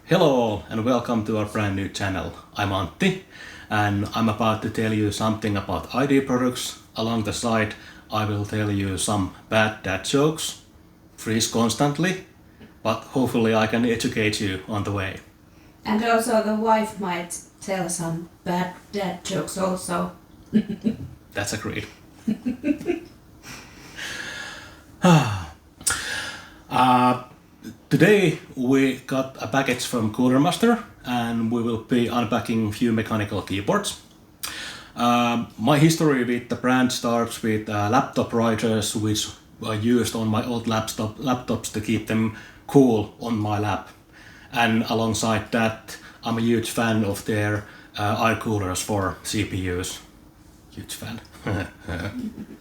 Hello and welcome to our brand new channel. I'm Antti and I'm about to tell you something about ID products. Along the side I will tell you some bad dad jokes, freeze constantly, but hopefully I can educate you on the way. And also the wife might tell some bad dad jokes also. That's agreed. Today we got a package from Coolermaster and we will be unpacking a few mechanical keyboards. My history with the brand starts with laptop writers which were used on my old laptops to keep them cool on my lap. And alongside that, I'm a huge fan of their air coolers for CPUs. Huge fan.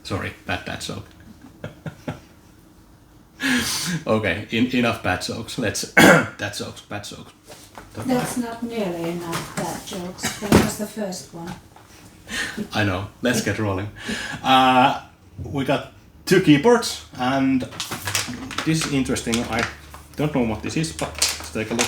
Sorry, bad dad joke. Okay, enough bad jokes. Let's bad jokes. That's not nearly enough bad jokes. That was the first one. I know. Let's get rolling. We got two keyboards, and this is interesting. I don't know what this is, but let's take a look.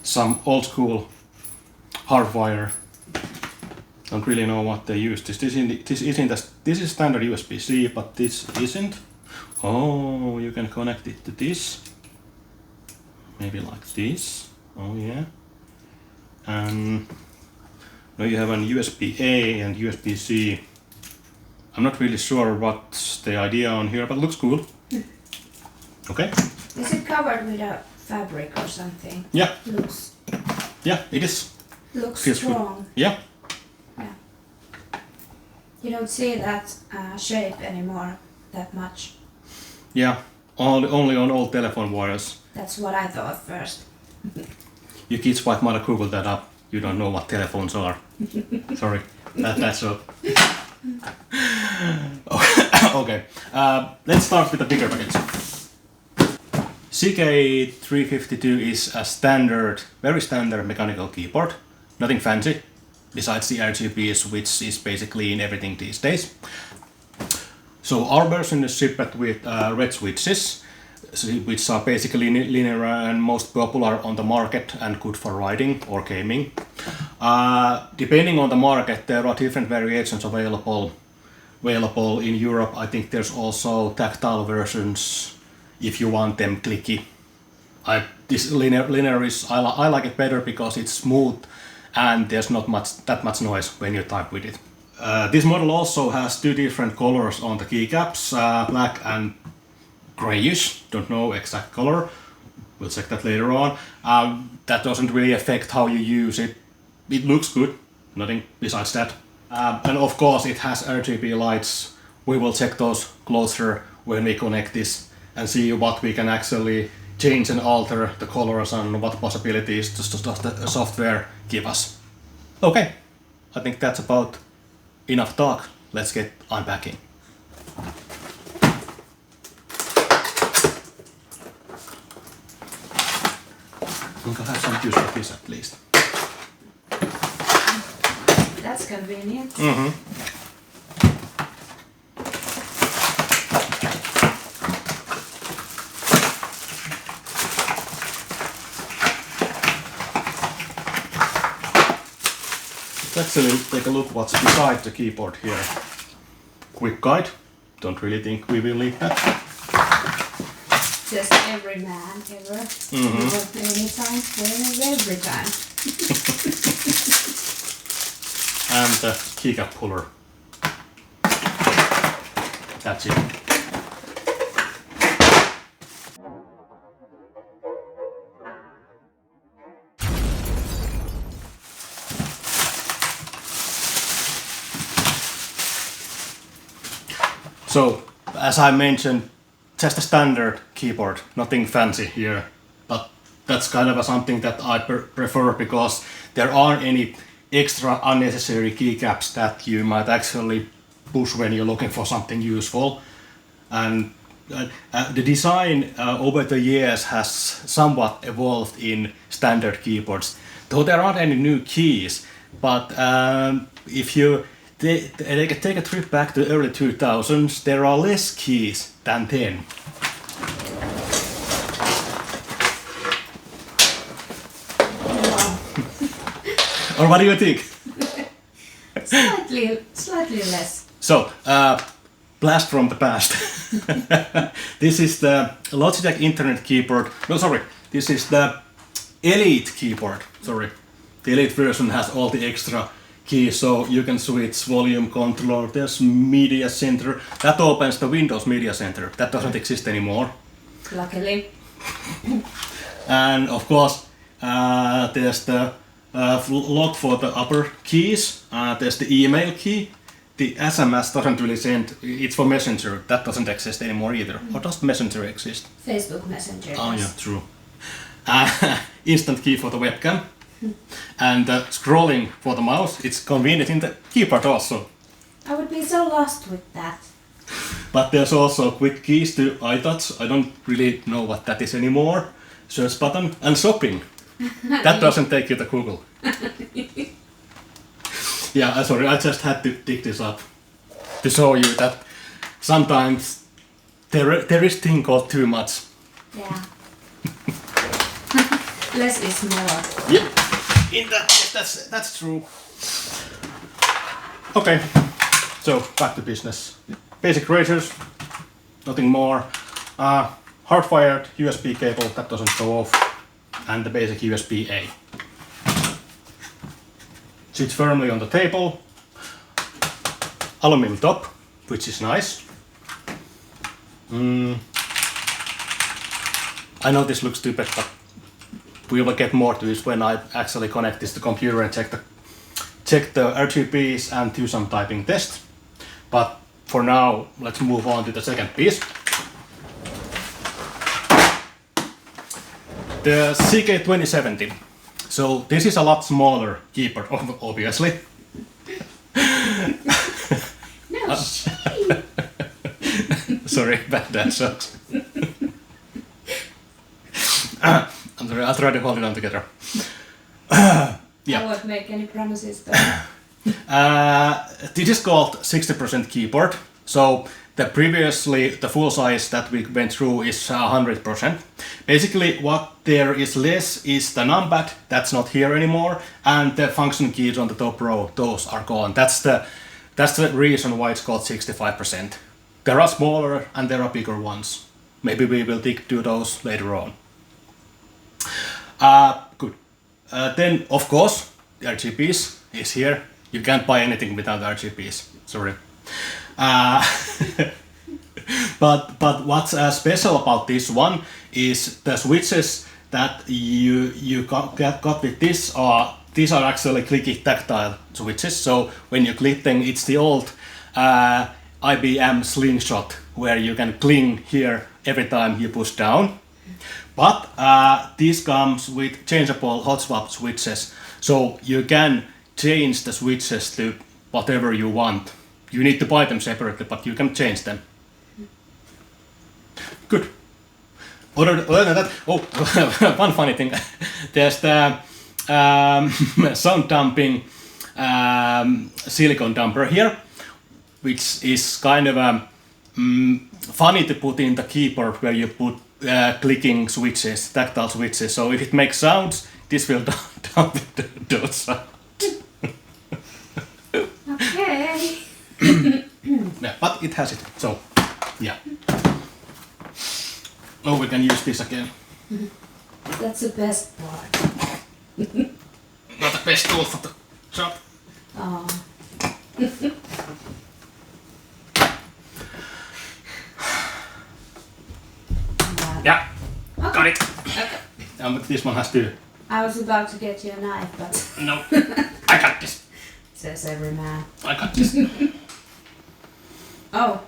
Some old school hardwire. Don't really know what they use. This is standard USB-C, but this isn't. Oh, you can connect it to this. Maybe like this. Oh yeah. And now you have an USB-A and USB-C. I'm not really sure what's the idea on here, but it looks cool. Okay. Is it covered with a fabric or something? Yeah. Yeah, it is. Looks Feels strong. good. Yeah. You don't see that shape anymore that much. Yeah. Only on old telephone wires. That's what I thought first. You kids might want to Google that up. You don't know what telephones are. Sorry. That's so. Okay. Let's start with the bigger package. CK352 is a very standard mechanical keyboard. Nothing fancy, besides the RGBs, which is basically in everything these days. So our version is shipped with red switches, which are basically linear and most popular on the market and good for writing or gaming. Depending on the market, there are different variations available in Europe. I think there's also tactile versions if you want them clicky. This linear is I like it better because it's smooth and there's not that much noise when you type with it. This model also has two different colors on the keycaps, black and grayish. Don't know exact color. We'll check that later on. That doesn't really affect how you use it. It looks good. Nothing besides that. And of course it has RGB lights. We will check those closer when we connect this and see what we can actually change and alter the colors and what possibilities the software give us. Okay, I think that's about enough talk. Let's get unpacking. I'm gonna have some juice of this at least. That's convenient. Mm-hmm. Let's take a look what's beside the keyboard here. Quick guide. Don't really think we will need that. Just every man ever. Anytime, every time. And the keycap puller. That's it. So, as I mentioned, just a standard keyboard, nothing fancy here, but that's kind of something that I prefer because there aren't any extra unnecessary keycaps that you might actually push when you're looking for something useful. And the design over the years has somewhat evolved in standard keyboards. Though there aren't any new keys, but if you take a trip back to early 2000s, there are less keys than then. Wow. Or what do you think? Slightly less. So, blast from the past. This is the Logitech Internet keyboard. No, sorry. This is the Elite keyboard. Sorry. The Elite version has all the extra keys, so you can switch volume control. There's media center. That opens the Windows Media Center. That doesn't exist anymore. Luckily. And of course, there's the lock for the upper keys. There's the email key. The SMS doesn't really send. It's for Messenger. That doesn't exist anymore either. Or does Messenger exist? Facebook Messenger. Oh yeah, true. Instant key for the webcam. And scrolling for the mouse. It's convenient in the keyboard also. I would be so lost with that. But there's also quick keys to iTouch. I don't really know what that is anymore. Search button and shopping. That doesn't take you to Google. Yeah, sorry, I just had to dig this up to show you that sometimes there is thing called too much. Yeah. Less is more. Yep. In that case, that's true. Okay, so back to business. Basic razors, nothing more. Hardwired USB cable that doesn't go off, and the basic USB-A. Sits firmly on the table. Aluminum top, which is nice. I know this looks stupid, but we will get more to this when I actually connect this to the computer and check the RGBs and do some typing test. But for now, let's move on to the second piece. The CK352. So this is a lot smaller keyboard, obviously. No shame. Sorry, bad jokes. I'm sorry, I'll try to hold it on together. Yeah. I won't make any promises though. This is called 60% keyboard. So the full size that we went through is 100%. Basically, what there is less is the numpad, that's not here anymore, and the function keys on the top row, those are gone. That's the reason why it's called 65%. There are smaller and there are bigger ones. Maybe we will dig to those later on. Good. Then, of course, the RGBs is here. You can't buy anything without RGBs. Sorry. But what's special about this one is the switches that you got with this. These are actually clicky tactile switches. So when you click them, it's the old IBM slingshot where you can cling here every time you push down. But this comes with changeable hot swap switches, so you can change the switches to whatever you want. You need to buy them separately, but you can change them. Good. Other than that, one funny thing. There's the sound damping silicone damper here, which is kind of funny to put in the keyboard where you put clicking switches, tactile switches. So if it makes sounds, this will dump those sounds. Okay. Yeah, but it has it. So, yeah. Oh, we can use this again. That's the best part. Not the best tool for the job. Oh. Yeah, Okay. got it. Okay. But this one has to. I was about to get you a knife, but No, I got this. says every man. I got this. Oh,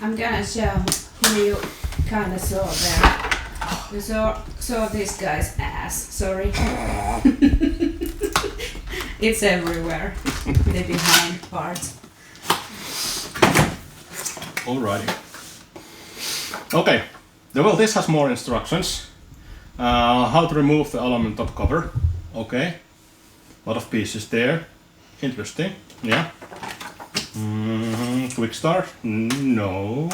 I'm gonna show who you kinda saw there. You saw this guy's ass. Sorry. It's everywhere. The behind part. Alrighty. Okay. Well, this has more instructions. How to remove the aluminum top cover. Okay. A lot of pieces there. Interesting. Yeah. Quick start? No.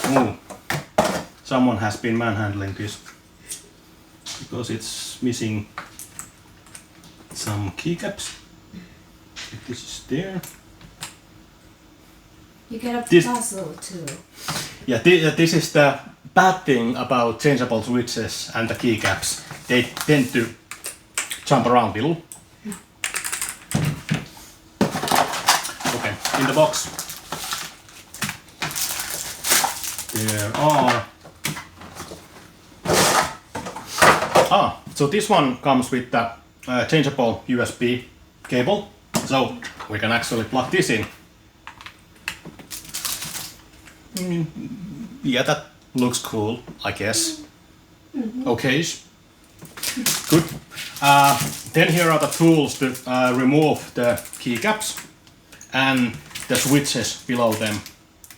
Oh, someone has been manhandling this because it's missing some keycaps. This is there. You get a puzzle too. Yeah, this is the bad thing about changeable switches and the keycaps. They tend to jump around a little. Okay, in the box there are... so this one comes with the changeable USB cable. So we can actually plug this in. Yeah, that looks cool, I guess. Okay. Good. Then here are the tools to remove the keycaps and the switches below them.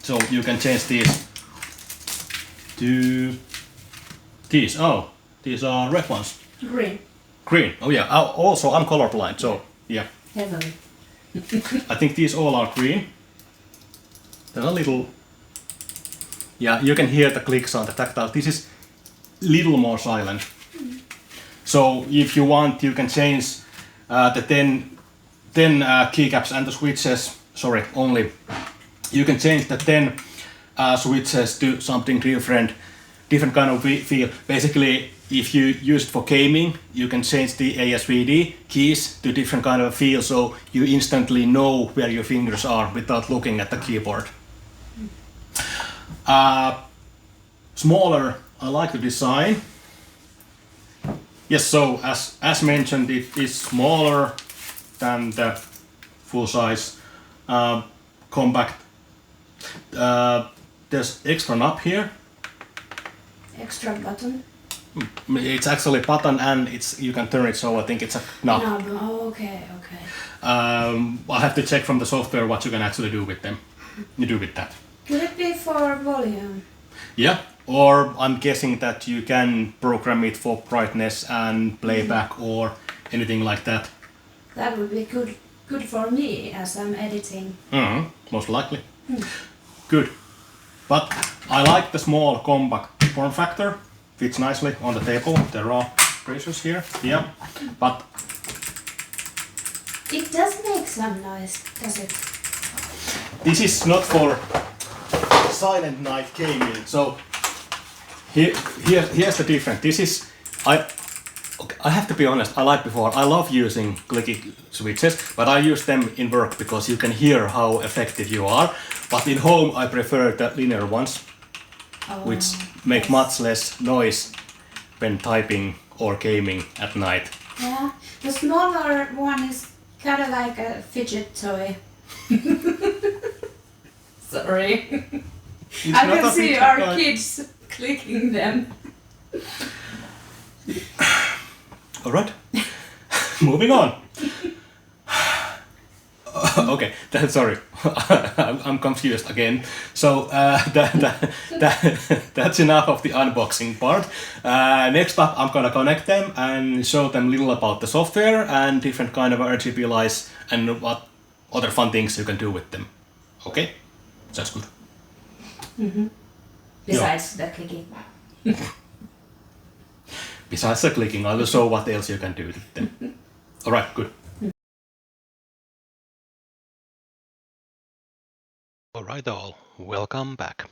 So you can change these to these. Oh, these are red ones. Green. Green. Oh yeah. Also, I'm colorblind, so yeah. Heavily. I think these all are green. There's a little... Yeah, you can hear the clicks on the tactile. This is little more silent. So if you want, you can change the 10 keycaps and the switches. Sorry, only. You can change the 10 switches to something different kind of feel. Basically, if you use it for gaming, you can change the ASVD keys to different kind of feel, so you instantly know where your fingers are without looking at the keyboard. Smaller, I like the design. Yes, so as mentioned, it is smaller than the full-size compact. There's extra knob here. Extra button. It's actually a button and you can turn it, so I think it's a knob. Oh, okay. I have to check from the software what you can actually do with them. You do with that. Could it be for volume? Yeah, or I'm guessing that you can program it for brightness and playback or anything like that. That would be good for me as I'm editing. Most likely. Good. But I like the small compact form factor. Fits nicely on the table. There are braces here. Yeah, but it does make some noise, does it? This is not for silent night gaming. So here's the difference. This is I have to be honest. I love using clicky switches, but I use them in work because you can hear how effective you are. But in home, I prefer the linear ones, which make much less noise when typing or gaming at night. Yeah, the smaller one is kind of like a fidget toy. Sorry. I can see our kids clicking them. Alright, moving on. Okay, sorry, I'm confused again. So that's enough of the unboxing part. Next up, I'm gonna connect them and show them a little about the software and different kind of RGB lights and what other fun things you can do with them. Okay, that's good. Besides the clicking. Besides the clicking, I will show what else you can do with them. Alright, good. Alright all, welcome back.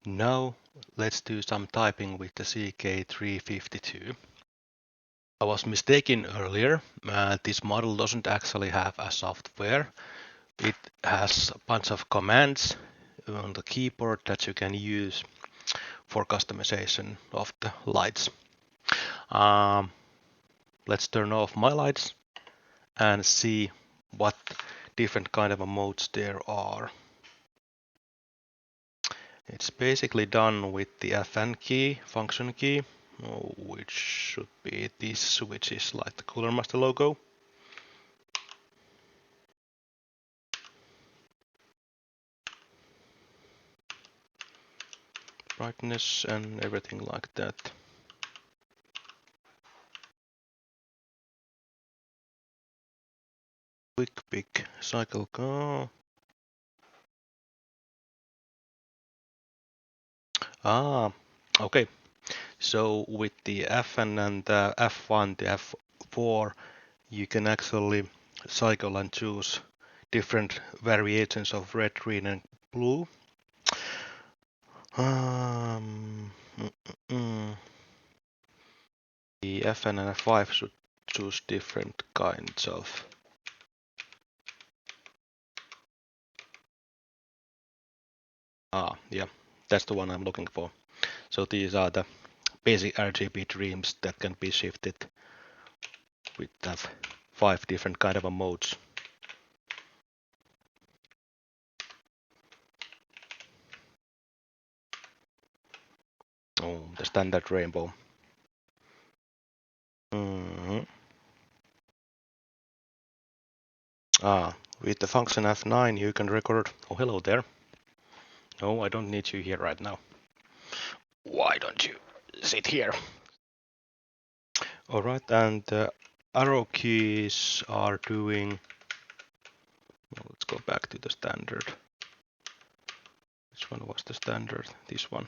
Now let's do some typing with the CK352. I was mistaken earlier, this model doesn't actually have a software. It has a bunch of commands on the keyboard that you can use for customization of the lights. Let's turn off my lights and see what different kind of modes there are. It's basically done with the FN key, function key, which should be this, which is like the coolermaster logo. Brightness and everything like that. Quick pick cycle car. Okay. So with the FN and the F1, the F4, you can actually cycle and choose different variations of red, green, and blue. The FN and F5 should choose different kinds of. Yeah, that's the one I'm looking for. So these are the basic RGB dreams that can be shifted with that 5 different kind of modes. Oh, the standard rainbow. With the function F9 you can record. Oh, hello there. No, I don't need you here right now. Why don't you sit here? Alright, and the arrow keys are doing. Well, let's go back to the standard. Which one was the standard? This one.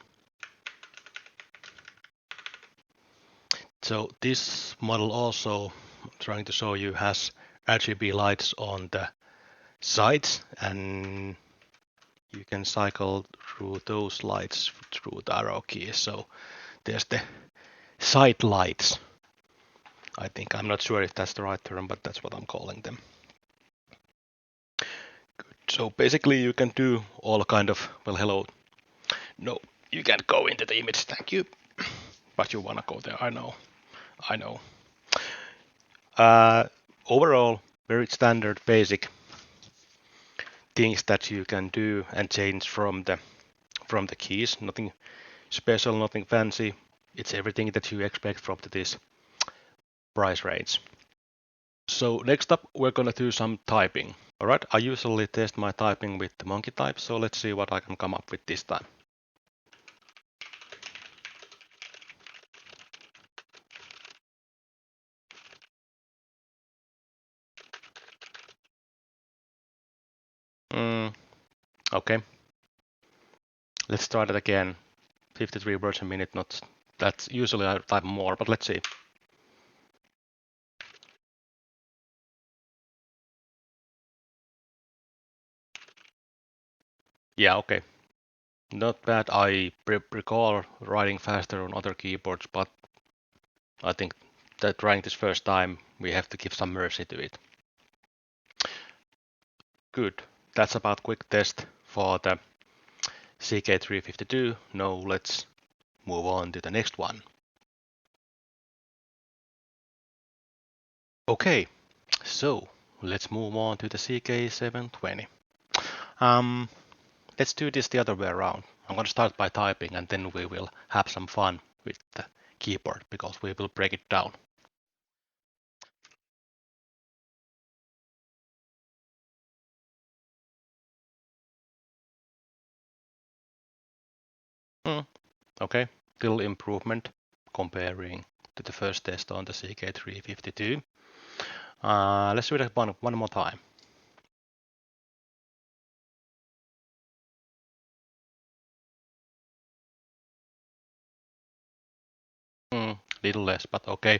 So this model also, I'm trying to show you, has RGB lights on the sides, and you can cycle through those lights through the arrow keys. So there's the side lights. I think, I'm not sure if that's the right term, but that's what I'm calling them. Good. So basically you can do all kind of, well, hello. No, you can't go into the image, thank you. But you wanna go there, I know. Overall, very standard, basic things that you can do and change from the keys. Nothing special, nothing fancy. It's everything that you expect from this price range. So next up, we're gonna do some typing. All right, I usually test my typing with the monkey type, so let's see what I can come up with this time. Okay. Let's try that again. 53 words a minute, not that's usually I type more, but let's see. Yeah, okay. Not bad. I recall writing faster on other keyboards, but I think that trying this first time, we have to give some mercy to it. Good. That's about quick test for the CK352. Now let's move on to the next one. Okay, so let's move on to the CK720. Let's do this the other way around. I'm going to start by typing and then we will have some fun with the keyboard because we will break it down. Okay, still improvement comparing to the first test on the CK352. Let's do that one more time. Little less, but okay.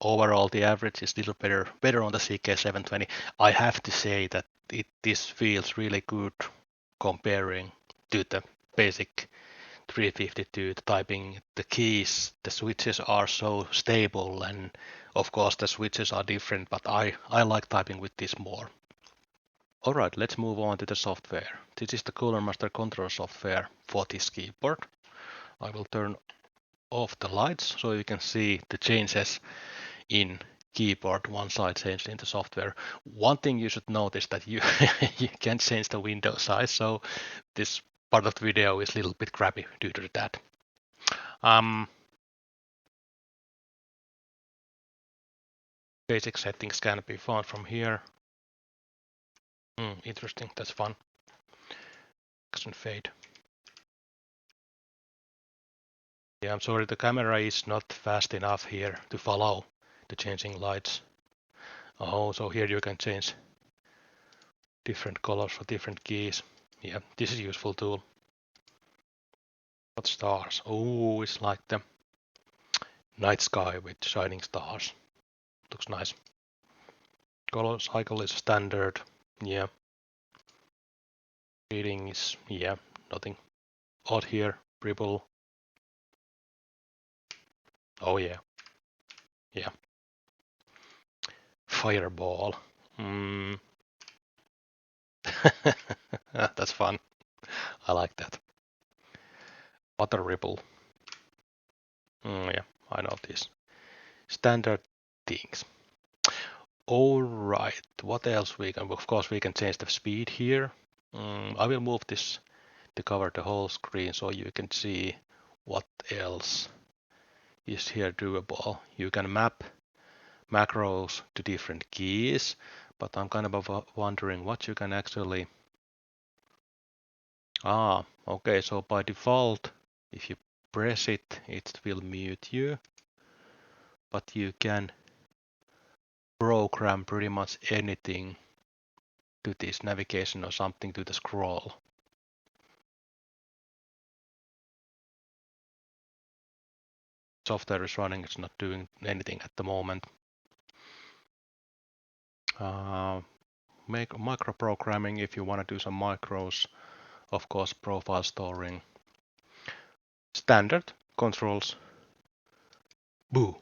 Overall, the average is a little better on the CK720. I have to say that this feels really good comparing to the basic 352. The typing, the keys, the switches are so stable, and of course the switches are different, but I like typing with this more. Alright, let's move on to the software. This is the coolermaster control software for this keyboard. I will turn off the lights so you can see the changes in keyboard once I changed into software. One thing you should notice that you you can change the window size, so this part of the video is a little bit crappy due to that. Basic settings can be found from here. Interesting, that's fun. Action fade. Yeah, I'm sorry, the camera is not fast enough here to follow the changing lights. Oh, so here you can change different colors for different keys. Yeah, this is a useful tool. What stars? Oh, it's like the night sky with shining stars. Looks nice. Color cycle is standard. Yeah. Reading is, yeah, nothing odd here. Ripple. Oh yeah. Yeah. Fireball. That's fun. I like that. Water ripple. Yeah, I know these standard things. All right, what else we can? Of course, we can change the speed here. I will move this to cover the whole screen so you can see what else is here doable. You can map macros to different keys, but I'm kind of wondering what you can actually. Okay, so by default, if you press it, it will mute you, but you can program pretty much anything to this navigation or something to the scroll. Software is running, it's not doing anything at the moment. Make micro programming if you want to do some macros, of course, profile storing. Standard controls. Boo!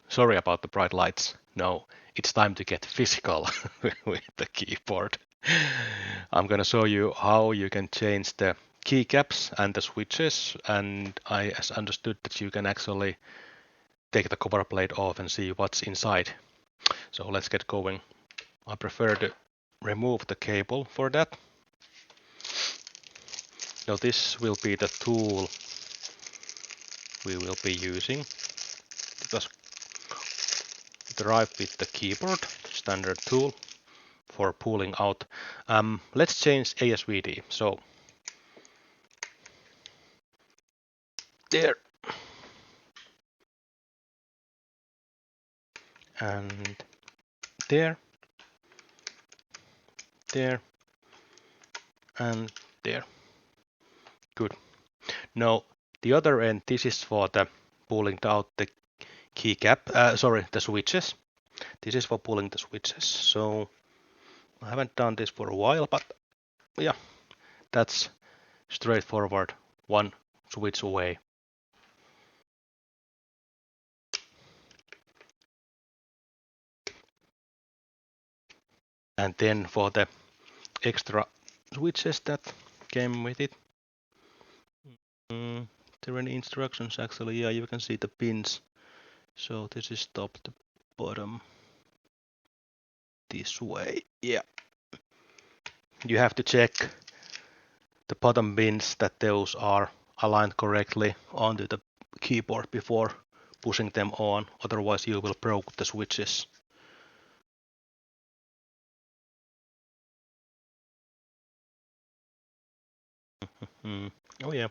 Sorry about the bright lights. No, it's time to get physical with the keyboard. I'm gonna show you how you can change the keycaps and the switches, and I understood that you can actually take the cover plate off and see what's inside. So let's get going. I prefer to remove the cable for that. Now this will be the tool we will be using. Because it arrived with the keyboard, standard tool for pulling out. Let's change ASVD. So there. And there. There. And there. Good. Now the other end, this is for the pulling out the keycap, the switches. This is for pulling the switches. So I haven't done this for a while, but yeah, that's straightforward. One switch away. And then for the extra switches that came with it, there are any instructions actually? Yeah, you can see the pins. So this is top to bottom this way. Yeah. You have to check the bottom pins that those are aligned correctly onto the keyboard before pushing them on. Otherwise you will break the switches. Oh yeah.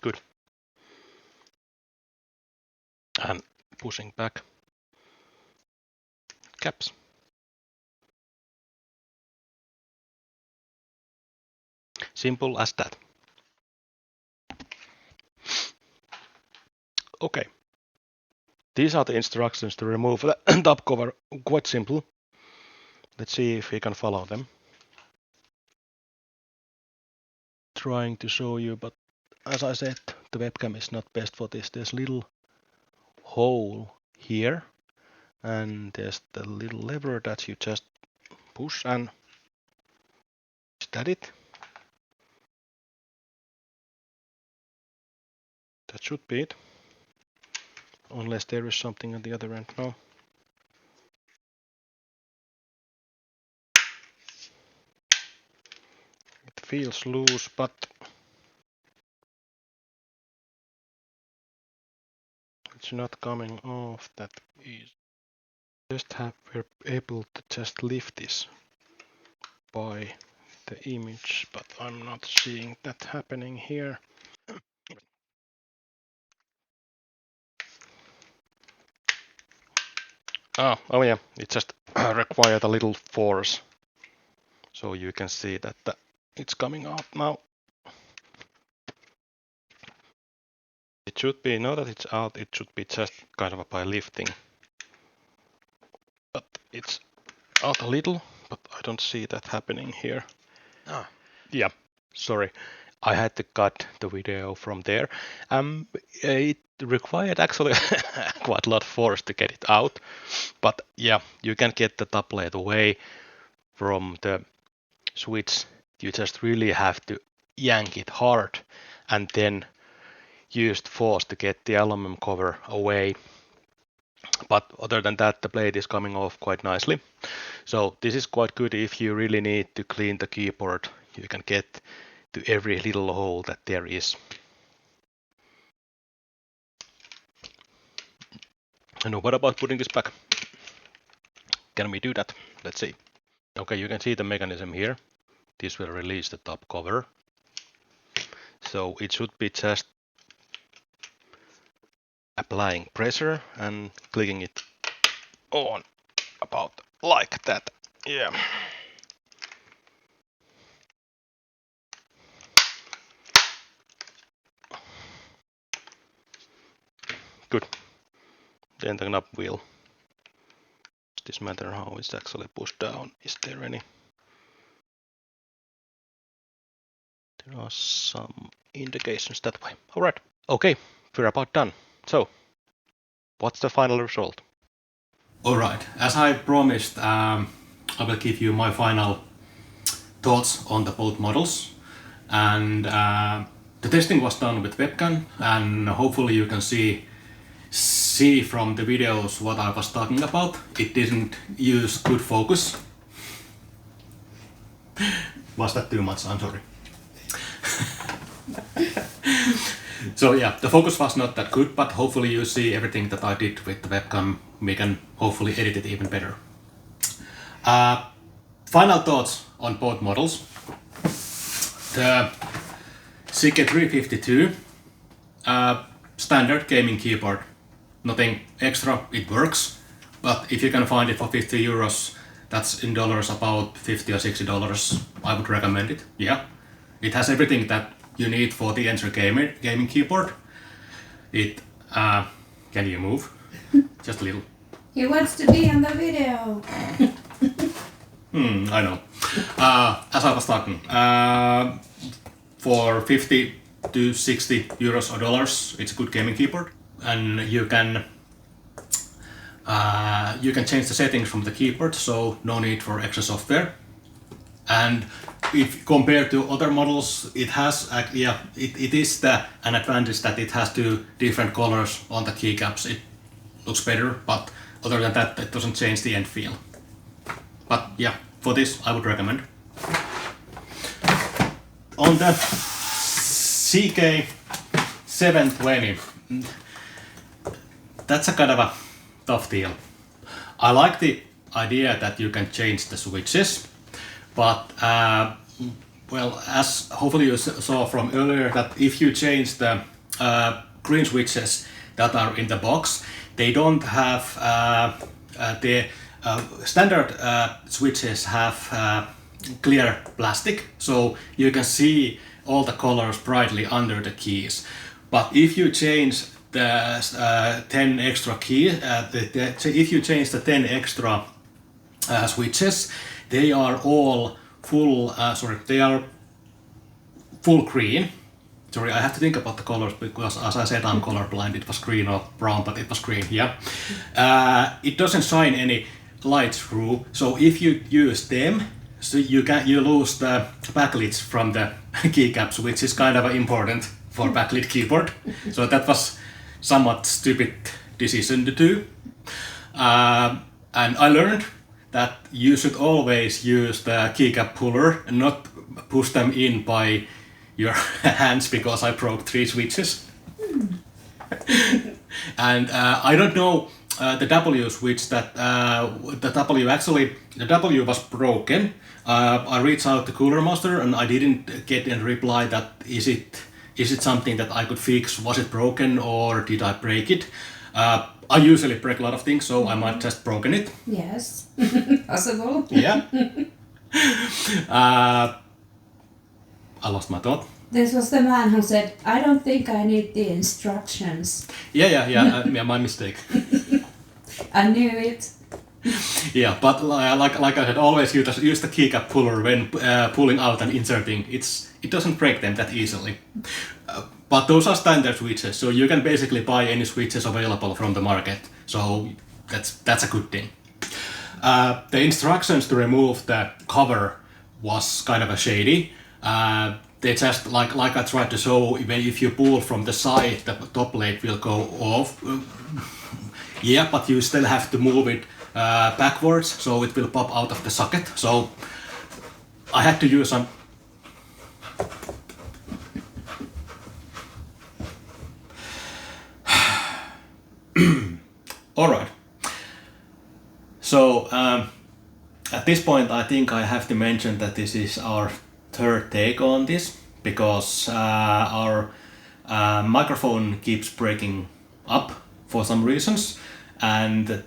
Good. And pushing back caps. Simple as that. Okay. These are the instructions to remove the top cover. Quite simple. Let's see if we can follow them. Trying to show you, but as I said, the webcam is not best for this. There's a little hole here, and there's the little lever that you just push, and is that it? That should be it. Unless there is something at the other end. No. It feels loose, but it's not coming off that easy. We're able to just lift this by the image, but I'm not seeing that happening here. Oh yeah, it just required a little force. So you can see that it's coming out now. It should be, now that it's out, it should be just kind of by lifting. But it's out a little, but I don't see that happening here. Yeah, sorry. I had to cut the video from there. It required actually quite a lot of force to get it out. But yeah, you can get the top plate away from the switch. You just really have to yank it hard and then use force to get the aluminum cover away. But other than that, the blade is coming off quite nicely. So this is quite good if you really need to clean the keyboard. You can get to every little hole that there is. And what about putting this back? Can we do that? Let's see. Okay, you can see the mechanism here. This will release the top cover. So it should be just applying pressure and clicking it on about like that. Yeah. Good. Then the knob will. Does this matter how it's actually pushed down? Is there any? There are some indications that way. All right. Okay, we're about done. So, what's the final result? All right. As I promised, I will give you my final thoughts on the both models. And the testing was done with webcam, and hopefully you can see from the videos what I was talking about. It didn't use good focus. Was that too much? I'm sorry. So yeah, the focus was not that good, but hopefully you see everything that I did with the webcam. We can hopefully edit it even better. Final thoughts on both models. The CK352 standard gaming keyboard. Nothing extra, it works. But if you can find it for 50 euros, that's in dollars about $50 or $60. I would recommend it. Yeah, it has everything that you need for the entry gaming keyboard. It can you move? Just a little. He wants to be on the video. I know. As I was talking, for 50 to 60 euros or dollars, it's a good gaming keyboard, and you can change the settings from the keyboard, so no need for extra software. And if compared to other models, it has it is an advantage that it has two different colors on the keycaps. It looks better, but other than that, it doesn't change the end feel. But yeah, for this I would recommend. On the CK720, that's a kind of a tough deal. I like the idea that you can change the switches, but well, as hopefully you saw from earlier, that if you change the green switches that are in the box, they don't have the standard switches have clear plastic, so you can see all the colors brightly under the keys. But if you change the 10 extra if you change the 10 extra switches, they are all full. They are full green. Sorry, I have to think about the colors because, as I said, I'm colorblind. It was green or brown, but it was green. Yeah. It doesn't shine any light through. So if you use them, so you lose the backlights from the keycaps, which is kind of important for backlit keyboard. So that was somewhat stupid decision to do. And I learned that you should always use the keycap puller and not push them in by your hands, because I broke 3 switches. And I don't know the W switch that the W was broken. I reached out to Coolermaster and I didn't get a reply that is it something that I could fix, was it broken or did I break it? I usually break a lot of things, so I might just broken it. Yes, possible. Yeah. I lost my thought. This was the man who said, "I don't think I need the instructions." Yeah, my mistake. I knew it. Yeah, but like I said, always use the keycap puller when pulling out and inserting. It doesn't break them that easily. But those are standard switches, so you can basically buy any switches available from the market. So that's a good thing. The instructions to remove the cover was kind of a shady. They just like I tried to show, even if you pull from the side, the top plate will go off. Yeah, but you still have to move it backwards, so it will pop out of the socket. So I had to use some. All right. So at this point, I think I have to mention that this is our third take on this, because our microphone keeps breaking up for some reasons, and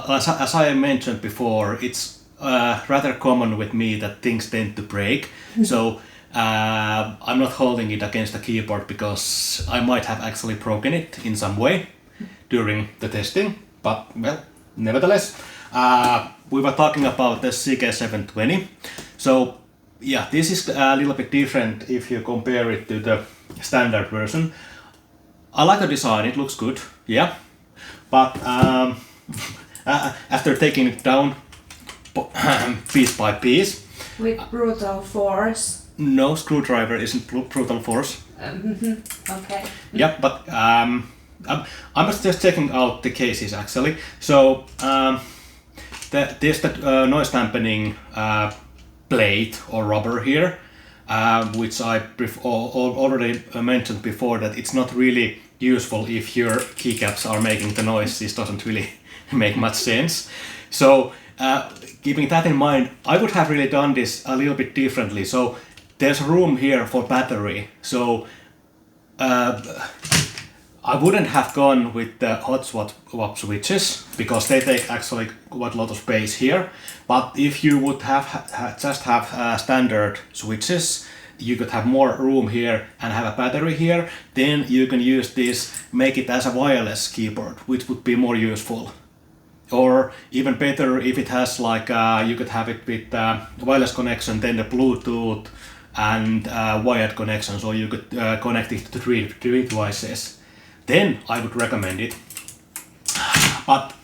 as I mentioned before, it's rather common with me that things tend to break. So I'm not holding it against the keyboard because I might have actually broken it in some way during the testing, but well, nevertheless, we were talking about the CK720. So yeah, this is a little bit different if you compare it to the standard version. I like the design, it looks good, yeah, but after taking it down piece by piece. With brutal force. No, screwdriver isn't brutal force. Okay. Yeah, but I was just checking out the cases actually. So there's the noise dampening plate or rubber here, which I already mentioned before, that it's not really useful if your keycaps are making the noise. This doesn't really make much sense. So keeping that in mind, I would have really done this a little bit differently. So there's room here for battery. So I wouldn't have gone with the hot swap switches because they take actually quite a lot of space here. But if you would just have standard switches, you could have more room here and have a battery here. Then you can use this, make it as a wireless keyboard, which would be more useful. Or even better, if it has like, you could have it with wireless connection, then the Bluetooth and wired connection, so you could connect it to three devices. Then I would recommend it. But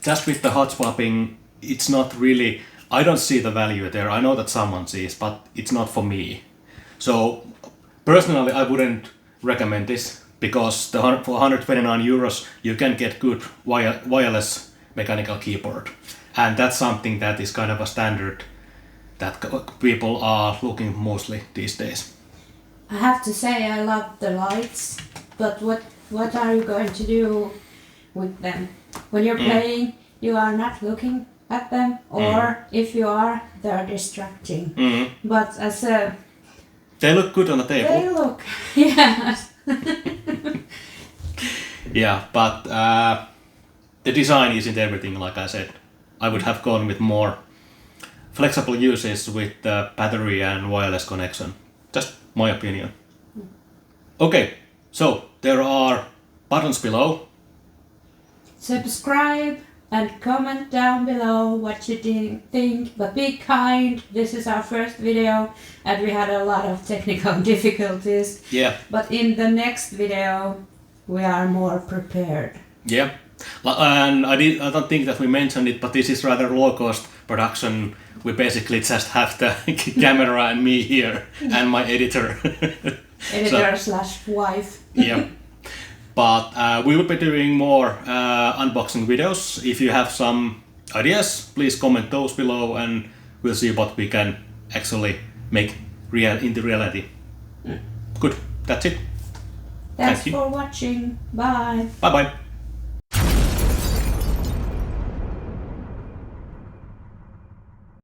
just with the hot swapping, it's not really, I don't see the value there. I know that someone sees, but it's not for me. So personally, I wouldn't recommend this, because for 129 euros you can get good wireless mechanical keyboard, and that's something that is kind of a standard that people are looking mostly these days. I have to say I love the lights, but what are you going to do with them? When you're playing, you are not looking at them, or if you are, they're distracting. But as a... They look good on the table. They look, yes. Yeah, but the design isn't everything, like I said. I would have gone with more flexible uses with the battery and wireless connection. Just my opinion. Okay, so there are buttons below. Subscribe and comment down below what you think, but be kind. This is our first video and we had a lot of technical difficulties. Yeah. But in the next video we are more prepared. Yeah. And I don't think that we mentioned it, but this is rather low-cost production. We basically just have the camera and me here and my editor. Editor slash wife. Yeah. But we will be doing more unboxing videos. If you have some ideas, please comment those below and we'll see what we can actually make into reality. Good. That's it. Thanks for watching. Bye. Bye-bye.